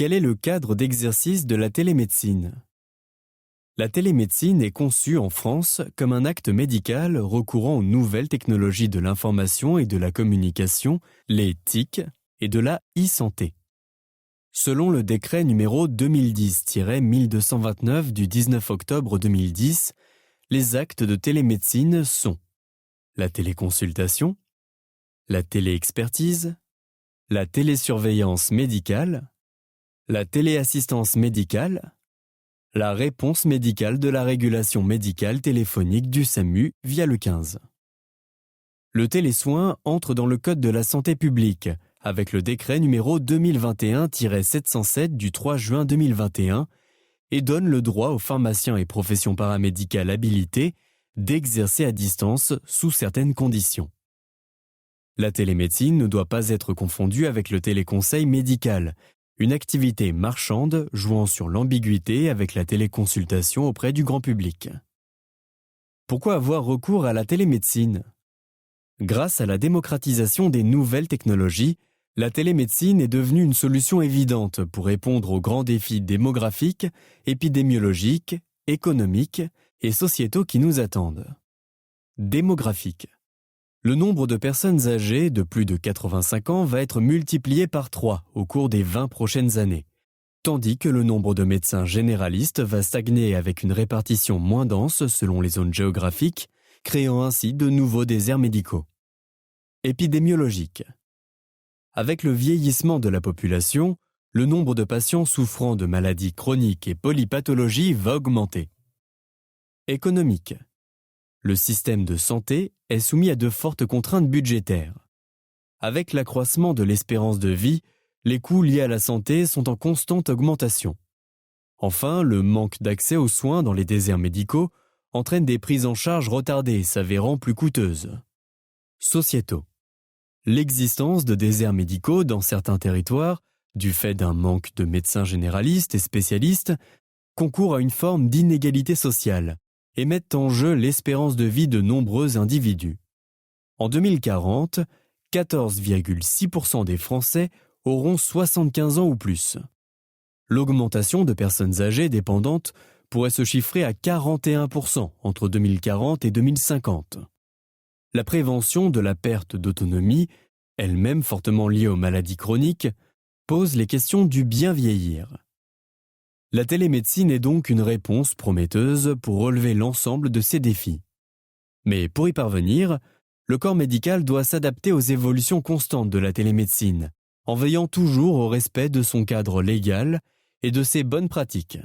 Quel est le cadre d'exercice de la télémédecine? La télémédecine est conçue en France comme un acte médical recourant aux nouvelles technologies de l'information et de la communication, les TIC, et de la e-santé. Selon le décret numéro 2010-1229 du 19 octobre 2010, les actes de télémédecine sont la téléconsultation, la téléexpertise, la télésurveillance médicale, la téléassistance médicale, la réponse médicale de la régulation médicale téléphonique du SAMU via le 15. Le télésoin entre dans le Code de la santé publique avec le décret numéro 2021-707 du 3 juin 2021 et donne le droit aux pharmaciens et professions paramédicales habilitées d'exercer à distance sous certaines conditions. La télémédecine ne doit pas être confondue avec le téléconseil médical, une activité marchande jouant sur l'ambiguïté avec la téléconsultation auprès du grand public. Pourquoi avoir recours à la télémédecine? Grâce à la démocratisation des nouvelles technologies, la télémédecine est devenue une solution évidente pour répondre aux grands défis démographiques, épidémiologiques, économiques et sociétaux qui nous attendent. Démographique. Le nombre de personnes âgées de plus de 85 ans va être multiplié par 3 au cours des 20 prochaines années, tandis que le nombre de médecins généralistes va stagner avec une répartition moins dense selon les zones géographiques, créant ainsi de nouveaux déserts médicaux. Épidémiologique. Avec le vieillissement de la population, le nombre de patients souffrant de maladies chroniques et polypathologies va augmenter. Économique. Le système de santé est soumis à de fortes contraintes budgétaires. Avec l'accroissement de l'espérance de vie, les coûts liés à la santé sont en constante augmentation. Enfin, le manque d'accès aux soins dans les déserts médicaux entraîne des prises en charge retardées s'avérant plus coûteuses. Sociétaux. L'existence de déserts médicaux dans certains territoires, du fait d'un manque de médecins généralistes et spécialistes, concourt à une forme d'inégalité sociale et mettent en jeu l'espérance de vie de nombreux individus. En 2040, 14,6% des Français auront 75 ans ou plus. L'augmentation de personnes âgées dépendantes pourrait se chiffrer à 41% entre 2040 et 2050. La prévention de la perte d'autonomie, elle-même fortement liée aux maladies chroniques, pose les questions du bien vieillir. La télémédecine est donc une réponse prometteuse pour relever l'ensemble de ces défis. Mais pour y parvenir, le corps médical doit s'adapter aux évolutions constantes de la télémédecine, en veillant toujours au respect de son cadre légal et de ses bonnes pratiques.